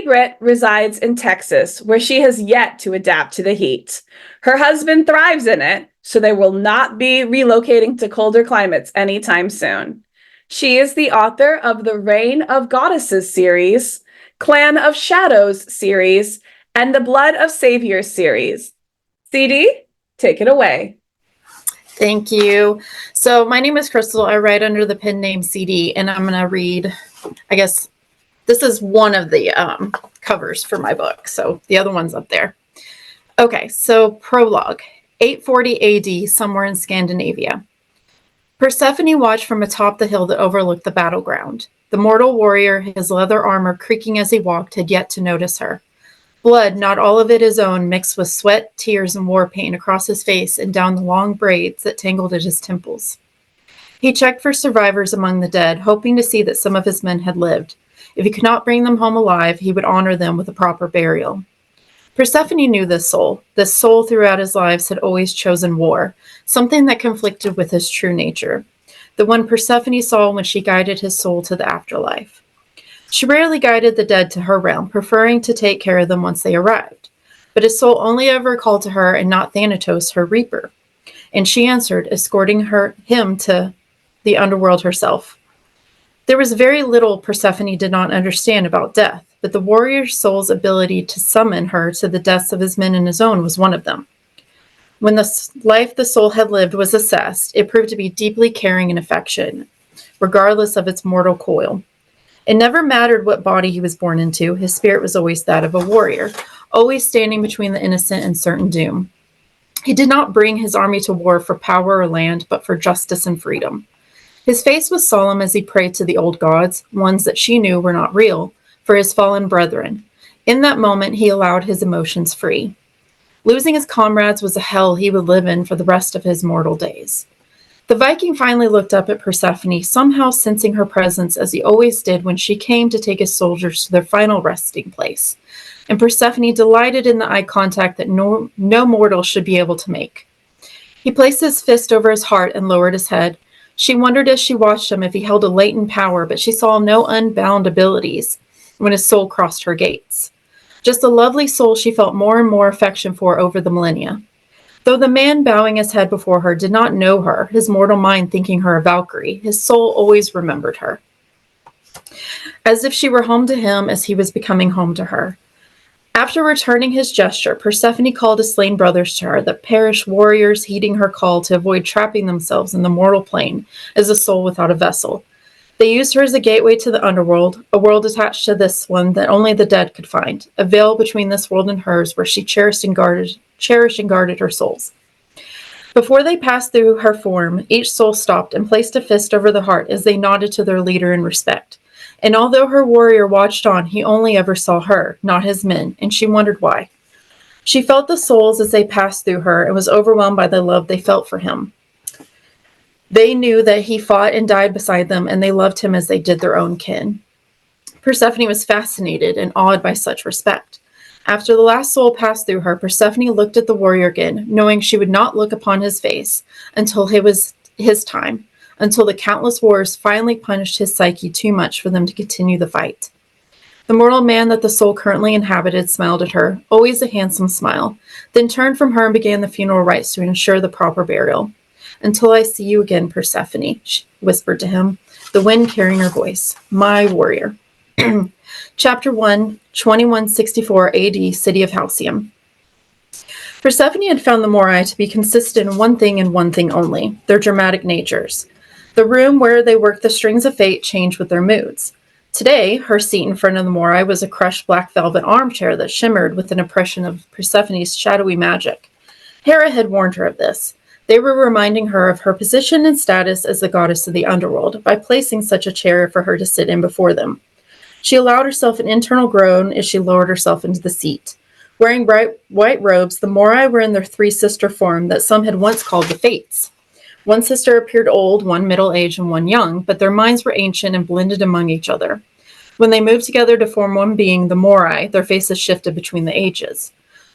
Britt resides in Texas, where she has yet to adapt to the heat. Her husband thrives in it, so they will not be relocating to colder climates anytime soon. She is the author of the Reign of Goddesses series, Clan of Shadows series, and the Blood of Saviors series. CD, take it away. Thank you. So my name is Crystal. I write under the pen name CD, and I'm going to read, I guess, this is one of the covers for my book. So the other one's up there. Okay, so prologue, 840 AD, somewhere in Scandinavia. Persephone watched from atop the hill that overlooked the battleground. The mortal warrior, his leather armor creaking as he walked, had yet to notice her. Blood, not all of it his own, mixed with sweat, tears, and war paint across his face and down the long braids that tangled at his temples. He checked for survivors among the dead, hoping to see that some of his men had lived. If he could not bring them home alive, he would honor them with a proper burial. Persephone knew this soul. This soul throughout his lives had always chosen war, something that conflicted with his true nature, the one Persephone saw when she guided his soul to the afterlife. She rarely guided the dead to her realm, preferring to take care of them once they arrived. But his soul only ever called to her and not Thanatos, her reaper. And she answered, escorting him to the underworld herself. There was very little Persephone did not understand about death, but the warrior's soul's ability to summon her to the deaths of his men and his own was one of them. When the life the soul had lived was assessed, it proved to be deeply caring and affectionate, regardless of its mortal coil. It never mattered what body he was born into, his spirit was always that of a warrior, always standing between the innocent and certain doom. He did not bring his army to war for power or land, but for justice and freedom. His face was solemn as he prayed to the old gods, ones that she knew were not real, for his fallen brethren. In that moment, he allowed his emotions free. Losing his comrades was a hell he would live in for the rest of his mortal days. The Viking finally looked up at Persephone, somehow sensing her presence as he always did when she came to take his soldiers to their final resting place. And Persephone delighted in the eye contact that no mortal should be able to make. He placed his fist over his heart and lowered his head. She wondered as she watched him if he held a latent power, but she saw no unbound abilities when his soul crossed her gates. Just a lovely soul she felt more and more affection for over the millennia. Though the man bowing his head before her did not know her, his mortal mind thinking her a Valkyrie, his soul always remembered her. As if she were home to him as he was becoming home to her. After returning his gesture, Persephone called his slain brothers to her, the perished warriors heeding her call to avoid trapping themselves in the mortal plane as a soul without a vessel. They used her as a gateway to the underworld, a world attached to this one that only the dead could find, a veil between this world and hers where she cherished and guarded her souls. Before they passed through her form, each soul stopped and placed a fist over the heart as they nodded to their leader in respect. And although her warrior watched on, he only ever saw her, not his men, and she wondered why. She felt the souls as they passed through her and was overwhelmed by the love they felt for him. They knew that he fought and died beside them, and they loved him as they did their own kin. Persephone was fascinated and awed by such respect. After the last soul passed through her, Persephone looked at the warrior again, knowing she would not look upon his face until it was his time, until the countless wars finally punished his psyche too much for them to continue the fight. The mortal man that the soul currently inhabited smiled at her, always a handsome smile, then turned from her and began the funeral rites to ensure the proper burial. Until I see you again, Persephone, she whispered to him, the wind carrying her voice. My warrior. Chapter 1, 2164 AD, City of Halcyon. Persephone had found the Moirai to be consistent in one thing and one thing only, their dramatic natures. The room where they worked the strings of fate changed with their moods. Today, her seat in front of the Moirai was a crushed black velvet armchair that shimmered with an impression of Persephone's shadowy magic. Hera had warned her of this. They were reminding her of her position and status as the goddess of the underworld by placing such a chair for her to sit in before them. She allowed herself an internal groan as she lowered herself into the seat. Wearing bright white robes, the Moirai were in their three-sister form that some had once called the Fates. One sister appeared old, one middle-aged, and one young, but their minds were ancient and blended among each other. When they moved together to form one being, the Moirai, their faces shifted between the ages.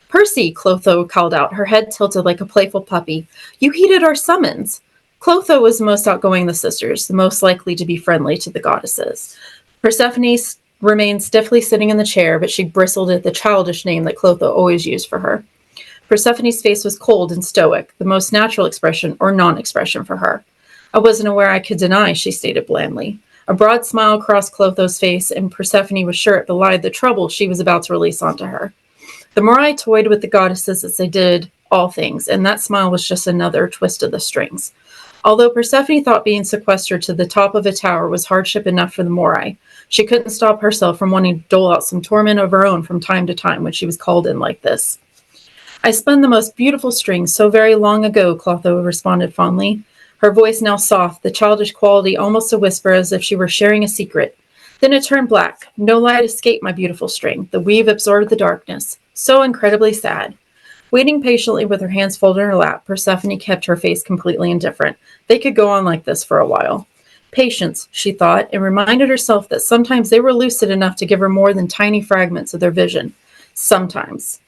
Percy, Clotho called out, her head tilted like a playful puppy. You heeded our summons. Clotho was the most outgoing of the sisters, the most likely to be friendly to the goddesses. Persephone remained stiffly sitting in the chair, but she bristled at the childish name that Clotho always used for her. Persephone's face was cold and stoic, the most natural expression or non-expression for her. I wasn't aware I could deny, she stated blandly. A broad smile crossed Clotho's face, and Persephone was sure it belied the trouble she was about to release onto her. The Moirai toyed with the goddesses as they did all things, and that smile was just another twist of the strings. Although Persephone thought being sequestered to the top of a tower was hardship enough for the Moirai, she couldn't stop herself from wanting to dole out some torment of her own from time to time when she was called in like this. I spun the most beautiful string so very long ago, Clotho responded fondly. Her voice now soft, the childish quality almost a whisper as if she were sharing a secret. Then it turned black. No light escaped my beautiful string. The weave absorbed the darkness. So incredibly sad. Waiting patiently with her hands folded in her lap, Persephone kept her face completely indifferent. They could go on like this for a while. Patience, she thought, and reminded herself that sometimes they were lucid enough to give her more than tiny fragments of their vision. Sometimes.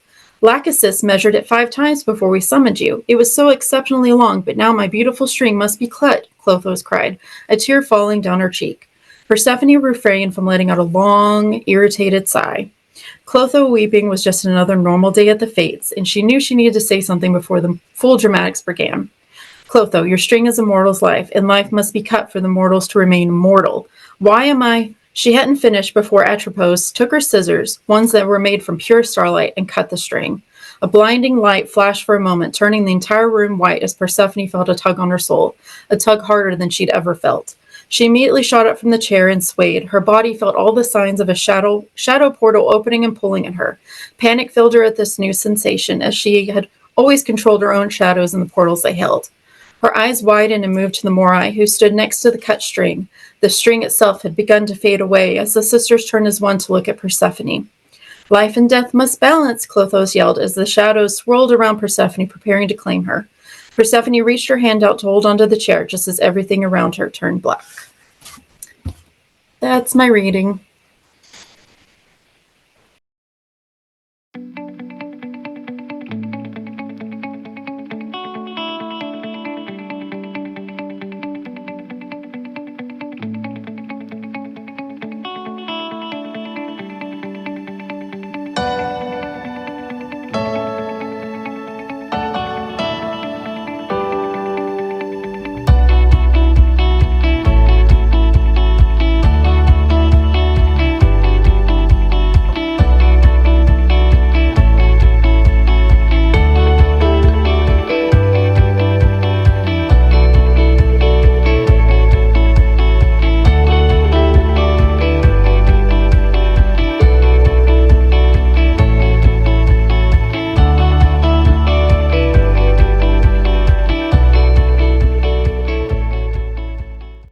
Lachesis measured it 5 times before we summoned you. It was so exceptionally long, but now my beautiful string must be cut, Clotho cried, a tear falling down her cheek. Persephone refrained from letting out a long, irritated sigh. Clotho weeping was just another normal day at the Fates, and she knew she needed to say something before the full dramatics began. Clotho, your string is a mortal's life, and life must be cut for the mortals to remain mortal. Why am I... She hadn't finished before Atropos took her scissors, ones that were made from pure starlight, and cut the string. A blinding light flashed for a moment, turning the entire room white as Persephone felt a tug on her soul, a tug harder than she'd ever felt. She immediately shot up from the chair and swayed. Her body felt all the signs of a shadow portal opening and pulling at her. Panic filled her at this new sensation, as she had always controlled her own shadows in the portals they held. Her eyes widened and moved to the Moirai, who stood next to the cut string. The string itself had begun to fade away as the sisters turned as one to look at Persephone. Life and death must balance, Clotho yelled as the shadows swirled around Persephone, preparing to claim her. Persephone reached her hand out to hold onto the chair just as everything around her turned black. That's my reading.